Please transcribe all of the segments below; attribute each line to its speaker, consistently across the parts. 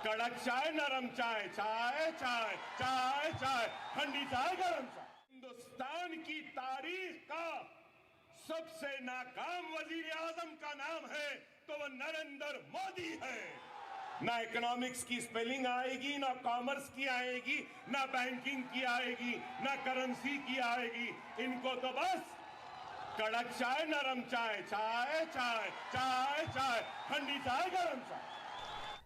Speaker 1: कड़क चाय, नरम चाय, चाय चाय चाय चाय, ठंडी चाय, गरम चाय। हिंदुस्तान की तारीख का सबसे नाकाम वजीर आजम का नाम है तो वो नरेंद्र मोदी है। ना इकोनॉमिक्स की स्पेलिंग आएगी, ना कॉमर्स की आएगी, ना बैंकिंग की आएगी, ना करेंसी की आएगी। इनको तो बस कड़क चाय, नरम चाय, चाय चाय चाय चाय, ठंडी चाय, गरम चाय।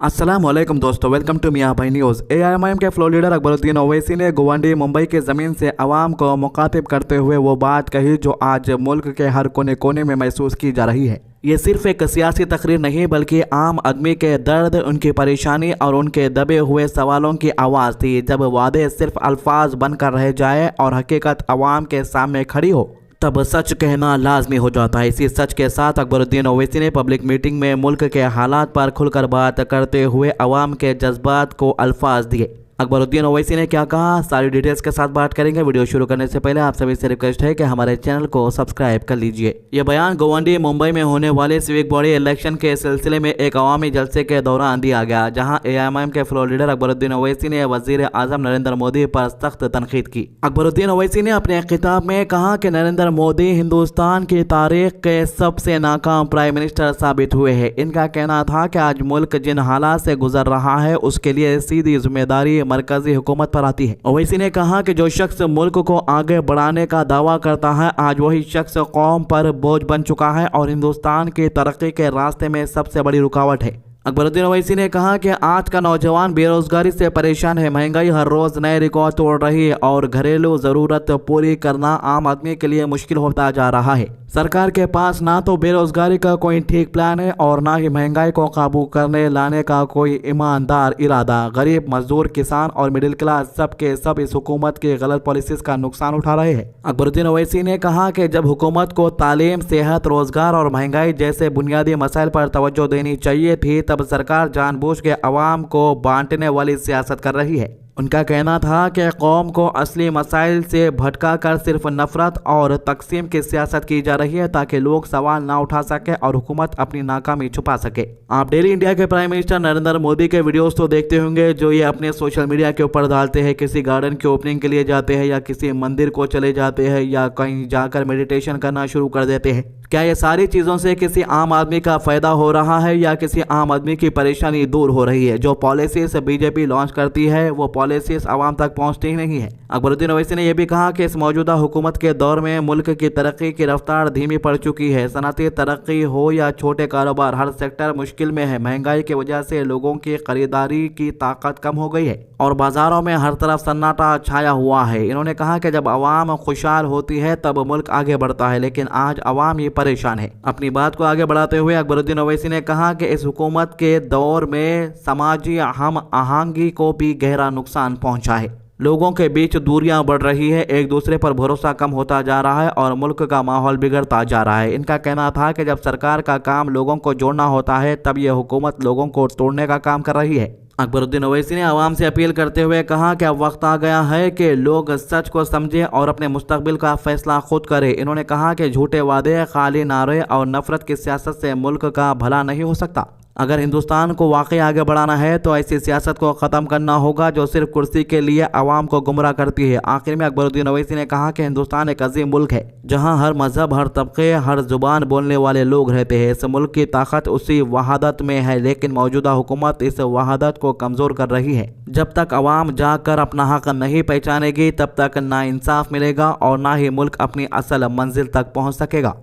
Speaker 2: अस्सलामुअलैकुम दोस्तों, वेलकम टू मियां भाई न्यूज़। एआईएमआईएम के फ्लोर लीडर अकबरुद्दीन ओवैसी ने गवांडी मुंबई के ज़मीन से आवाम को मुखातिब करते हुए वो बात कही जो आज मुल्क के हर कोने कोने में महसूस की जा रही है। ये सिर्फ एक सियासी तकरीर नहीं बल्कि आम आदमी के दर्द, उनकी परेशानी और उनके दबे हुए सवालों की आवाज़ थी। जब वादे सिर्फ अल्फाज बनकर रह जाए और हकीकत आवाम के सामने खड़ी हो तब सच कहना लाजमी हो जाता है। इसी सच के साथ अकबरुद्दीन ओवैसी ने पब्लिक मीटिंग में मुल्क के हालात पर खुलकर बात करते हुए अवाम के जज्बात को अल्फाज दिए। अकबरुद्दीन ओवैसी ने क्या कहा, सारी डिटेल्स के साथ बात करेंगे। वीडियो शुरू करने से पहले आप सभी से रिक्वेस्ट है कि हमारे चैनल को सब्सक्राइब कर लीजिए। यह बयान गवांडी मुंबई में होने वाले सिविक बॉडी इलेक्शन के सिलसिले में एक अवामी जलसे के दौरान दिया गया, जहां एआईएमआईएम के फ्लोर लीडर अकबरुद्दीन ओवैसी ने वजीर आजम नरेंद्र मोदी पर सख्त तनकीद की। अकबरुद्दीन ओवैसी ने अपने खिताब में कहा कि नरेंद्र मोदी हिंदुस्तान की तारीख के सबसे नाकाम प्राइम मिनिस्टर साबित हुए हैं। इनका कहना था कि आज मुल्क जिन हालात से गुजर रहा है उसके लिए सीधी जिम्मेदारी मरकजी हुकूमत पर आती है। ओवैसी ने कहा कि जो शख्स मुल्क को आगे बढ़ाने का दावा करता है आज वही शख्स कौम पर बोझ बन चुका है और हिंदुस्तान की तरक्की के रास्ते में सबसे बड़ी रुकावट है। अकबरुद्दीन ओवैसी ने कहा कि आज का नौजवान बेरोजगारी से परेशान है, महंगाई हर रोज नए रिकॉर्ड तोड़ रही है और घरेलू जरूरत पूरी करना आम आदमी के लिए मुश्किल होता जा रहा है। सरकार के पास ना तो बेरोजगारी का कोई ठीक प्लान है और ना ही महंगाई को काबू करने लाने का कोई ईमानदार इरादा। गरीब, मजदूर, किसान और मिडिल क्लास सब के सब इस हुकूमत की गलत पॉलिसीज का नुकसान उठा रहे हैं। अकबरुद्दीन ओवैसी ने कहा कि जब हुकूमत को तालीम, सेहत, रोजगार और महंगाई जैसे बुनियादी मसाइल पर तवज्जो देनी चाहिए थी तब सरकार जानबूझ के अवाम को बांटने वाली सियासत कर रही है। उनका कहना था कि कौम को असली मसाइल से भटका कर सिर्फ नफरत और तकसीम की सियासत की जा रही है ताकि लोग सवाल ना उठा सके और हुकूमत अपनी नाकामी छुपा सके। आप डेली इंडिया के प्राइम मिनिस्टर नरेंद्र मोदी के वीडियोस तो देखते होंगे जो ये अपने सोशल मीडिया के ऊपर डालते हैं। किसी गार्डन की ओपनिंग के लिए जाते हैं या किसी मंदिर को चले जाते हैं या कहीं जाकर मेडिटेशन करना शुरू कर देते हैं। क्या ये सारी चीज़ों से किसी आम आदमी का फ़ायदा हो रहा है या किसी आम आदमी की परेशानी दूर हो रही है? जो पॉलिसीज बीजेपी लॉन्च करती है वो पॉलिसीज आवाम तक पहुंचती ही नहीं है। अकबरुद्दीन ओवैसी ने यह भी कहा कि इस मौजूदा हुकूमत के दौर में मुल्क की तरक्की की रफ्तार धीमी पड़ चुकी है। सनअती तरक्की हो या छोटे कारोबार, हर सेक्टर मुश्किल में है। महंगाई की वजह से लोगों की खरीदारी की ताकत कम हो गई है और बाजारों में हर तरफ सन्नाटा छाया हुआ है। इन्होंने कहा कि जब आवाम खुशहाल होती है तब मुल्क आगे बढ़ता है, लेकिन आज आवाम ये परेशान है। अपनी बात को आगे बढ़ाते हुए अकबरुद्दीन ओवैसी ने कहा कि इस हुकूमत के दौर में समाजी हम आहंगी को भी गहरा नुकसान पहुंचा है। लोगों के बीच दूरियां बढ़ रही है, एक दूसरे पर भरोसा कम होता जा रहा है और मुल्क का माहौल बिगड़ता जा रहा है। इनका कहना था कि जब सरकार का काम लोगों को जोड़ना होता है तब यह हुकूमत लोगों को तोड़ने का काम कर रही है। अकबरुद्दीन ओवैसी ने आवाम से अपील करते हुए कहा कि अब वक्त आ गया है कि लोग सच को समझें और अपने मुस्तकबिल का फैसला खुद करें। इन्होंने कहा कि झूठे वादे, खाली नारे और नफरत की सियासत से मुल्क का भला नहीं हो सकता। अगर हिंदुस्तान को वाकई आगे बढ़ाना है तो ऐसी सियासत को ख़त्म करना होगा जो सिर्फ कुर्सी के लिए आवाम को गुमराह करती है। आखिर में अकबरुद्दीन ओवैसी ने कहा कि हिंदुस्तान एक अजीम मुल्क है जहां हर मजहब, हर तबके, हर जुबान बोलने वाले लोग रहते हैं। इस मुल्क की ताकत उसी वहादत में है, लेकिन मौजूदा हुकूमत इस वहादत को कमज़ोर कर रही है। जब तक अवाम जाकर अपना हक नहीं पहचानेगी तब तक ना इंसाफ मिलेगा और ना ही मुल्क अपनी असल मंजिल तक पहुँच सकेगा।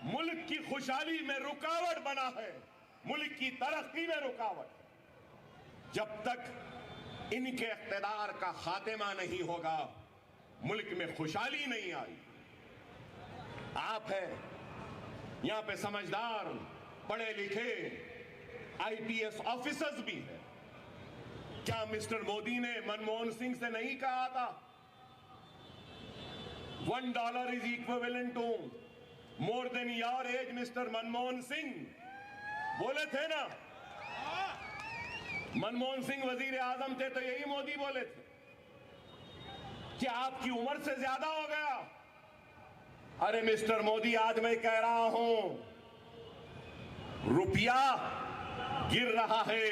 Speaker 1: मुल्क की खुशहाली में रुकावट बना है, मुल्क की तरक्की में रुकावट। जब तक इनके इख्तिदार का खात्मा नहीं होगा मुल्क में खुशहाली नहीं आई। आप हैं यहां पे समझदार, पढ़े लिखे आईपीएस ऑफिसर्स भी हैं। क्या मिस्टर मोदी ने मनमोहन सिंह से नहीं कहा था $1 is equivalent to more than your age? Mister Manmohan Singh बोले थे ना। मनमोहन सिंह वजीर आजम थे तो यही मोदी बोले थे कि आपकी उम्र से ज्यादा हो गया। अरे मिस्टर मोदी, आज मैं कह रहा हूं रुपया गिर रहा है,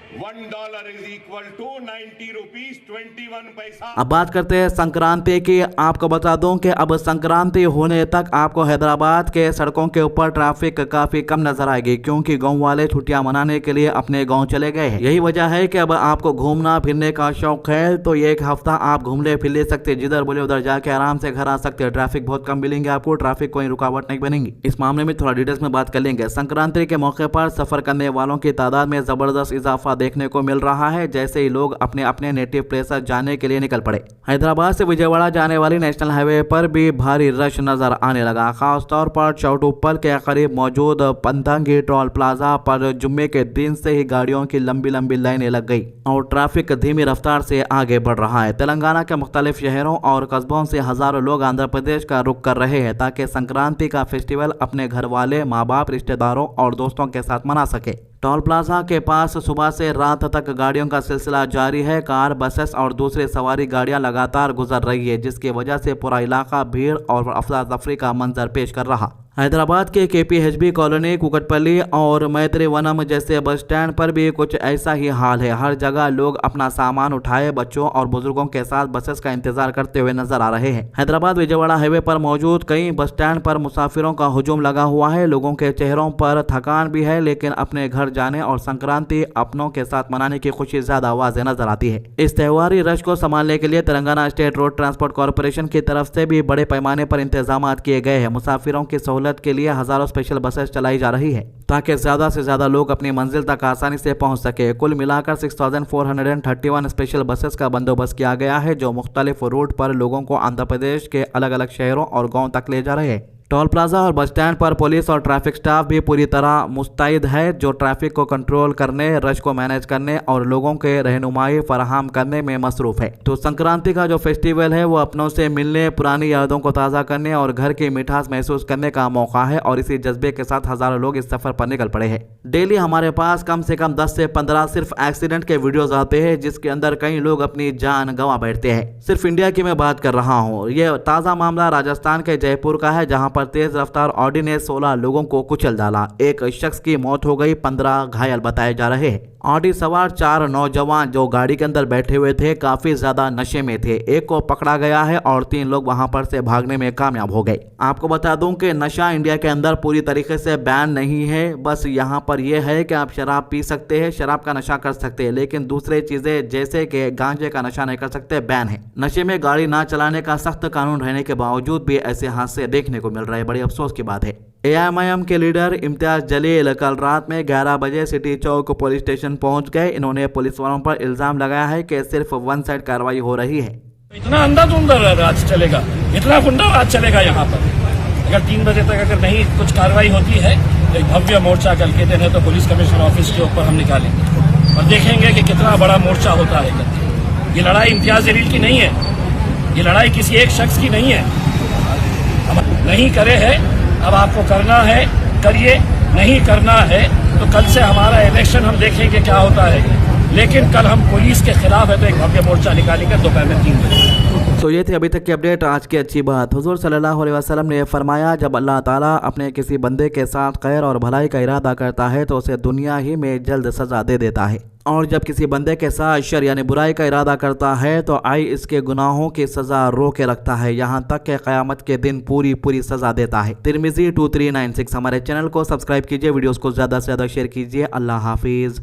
Speaker 1: $1 is equal to 90 rupees 21 पैसा।
Speaker 2: अब बात करते हैं संक्रांति की। आपको बता दूं कि अब संक्रांति होने तक आपको हैदराबाद के सड़कों के ऊपर ट्रैफिक काफी कम नजर आएगी, क्योंकि गांव वाले छुट्टियां मनाने के लिए अपने गांव चले गए हैं। यही वजह है कि अब आपको घूमना फिरने का शौक है तो ये एक हफ्ता आप घूम ले फिर ले सकते, जिधर बोले उधर जाके आराम से घर आ सकते हैं। ट्रैफिक बहुत कम मिलेंगे आपको, ट्रैफिक कोई रुकावट नहीं बनेगी। इस मामले में थोड़ा डिटेल्स में बात कर लेंगे। संक्रांति के मौके पर सफर करने वालों की तादाद में जबरदस्त इजाफा देखने को मिल रहा है, जैसे ही लोग अपने अपने नेटिव प्लेसेस जाने के लिए निकल पड़े। हैदराबाद से विजयवाड़ा जाने वाली नेशनल हाईवे पर भी भारी रश नजर आने लगा। खासतौर पर चौटुप्पल के करीब मौजूद पंतंगी टोल प्लाजा पर जुम्मे के दिन से ही गाड़ियों की लंबी लंबी लाइनें लग गई और ट्रैफिक धीमी रफ्तार से आगे बढ़ रहा है। तेलंगाना के मुख्तलिफ शहरों और कस्बों से हजारों लोग आंध्र प्रदेश का रुख कर रहे हैं ताकि संक्रांति का फेस्टिवल अपने घर वाले, माँ बाप, रिश्तेदारों और दोस्तों के साथ मना सके। टोल प्लाजा के पास सुबह से रात तक गाड़ियों का सिलसिला जारी है। कार, बसेस और दूसरी सवारी गाड़ियां लगातार गुजर रही है, जिसकी वजह से पूरा इलाका भीड़ और अफरा तफरी का मंजर पेश कर रहा। हैदराबाद के KPHB कॉलोनी, कुकटपल्ली और मैत्री वनम जैसे बस स्टैंड पर भी कुछ ऐसा ही हाल है। हर जगह लोग अपना सामान उठाए बच्चों और बुजुर्गों के साथ बसेस का इंतजार करते हुए नजर आ रहे हैं। हैदराबाद विजयवाड़ा हाईवे पर मौजूद कई बस स्टैंड पर मुसाफिरों का हुजूम लगा हुआ है। लोगों के चेहरों पर थकान भी है, लेकिन अपने घर जाने और संक्रांति अपनों के साथ मनाने की खुशी ज्यादा वाज़ेह नजर आती है। इस त्योहारी रश को संभालने के लिए Telangana state road transport corporation की तरफ से भी बड़े पैमाने पर इंतजाम किए गए हैं। मुसाफिरों की सहूलत के लिए हजारों स्पेशल बसेस चलाई जा रही है ताकि ज्यादा से ज्यादा लोग अपनी मंजिल तक आसानी से पहुंच सके। कुल मिलाकर 6431 स्पेशल बसेस का बंदोबस्त किया गया है, जो मुख्तलिफ रूट पर लोगों को आंध्र प्रदेश के अलग अलग शहरों और गाँव तक ले जा रहे हैं। टोल प्लाजा और बस स्टैंड पर पुलिस और ट्रैफिक स्टाफ भी पूरी तरह मुस्तैद है, जो ट्रैफिक को कंट्रोल करने, रश को मैनेज करने और लोगों के रहनुमाई फराहम करने में मसरूफ है। तो संक्रांति का जो फेस्टिवल है वो अपनों से मिलने, पुरानी यादों को ताज़ा करने और घर की मिठास महसूस करने का मौका है, और इसी जज्बे के साथ हजारों लोग इस सफर पर निकल पड़े हैं। डेली हमारे पास कम से कम 10 से 15 सिर्फ एक्सीडेंट के वीडियोज आते हैं, जिसके अंदर कई लोग अपनी जान गंवा बैठते हैं। सिर्फ इंडिया की मैं बात कर रहा हूँ। ये ताज़ा मामला राजस्थान के जयपुर का है, जहाँ पर तेज रफ्तार ऑडी ने 16 लोगों को कुचल डाला। एक शख्स की मौत हो गई, 15 घायल बताए जा रहे हैं। ऑडी सवार 4 नौजवान जो गाड़ी के अंदर बैठे हुए थे काफी ज्यादा नशे में थे। एक को पकड़ा गया है और 3 लोग वहां पर से भागने में कामयाब हो गए। आपको बता दूं कि नशा इंडिया के अंदर पूरी तरीके से बैन नहीं है। बस यहाँ पर यह है कि आप शराब पी सकते हैं, शराब का नशा कर सकते हैं, लेकिन दूसरे चीजें जैसे कि गांजे का नशा नहीं कर सकते, बैन है। नशे में गाड़ी ना चलाने का सख्त कानून रहने के बावजूद भी ऐसे हादसे देखने को मिल रहे हैं। बड़ी अफसोस की बात है। AIMIM के लीडर इम्तियाज जलील कल रात में 11 बजे सिटी चौक पुलिस स्टेशन पहुंच गए। इन्होंने पुलिस वालों पर इल्जाम लगाया है कि सिर्फ वन साइड कार्रवाई हो रही है।
Speaker 3: इतना अंधाधुंध राज चलेगा, इतना गुंडा राज चलेगा यहाँ पर। अगर 3 बजे तक अगर नहीं कुछ कार्रवाई होती है तो एक भव्य मोर्चा कल के दिन है तो पुलिस कमिश्नर ऑफिस के ऊपर हम निकालेंगे और देखेंगे कि कितना बड़ा मोर्चा होता है। ये लड़ाई इम्तियाज जलील की नहीं है, ये लड़ाई किसी एक शख्स की नहीं है। अब नहीं करे है, अब आपको करना है करिए, नहीं करना है तो कल से हमारा इलेक्शन हम देखेंगे क्या होता है। लेकिन कल हम पुलिस के खिलाफ है तो एक भव्य मोर्चा निकालेंगे दोपहर में 3 बजे।
Speaker 2: तो ये थी अभी तक की अपडेट। आज की अच्छी बात, हुजूर सल्लल्लाहु अलैहि वसल्लम ने फरमाया, जब अल्लाह ताला अपने किसी बंदे के साथ खैर और भलाई का इरादा करता है तो उसे दुनिया ही में जल्द सजा दे देता है, और जब किसी बंदे के साथ शर यानी बुराई का इरादा करता है तो आई इसके गुनाहों की सजा रोक के रखता है, यहाँ तक कि क़यामत के दिन पूरी सजा देता है। तिरमिज़ी 2396। हमारे चैनल को सब्सक्राइब कीजिए, वीडियोस को ज़्यादा से ज़्यादा शेयर कीजिए। अल्लाह हाफिज़।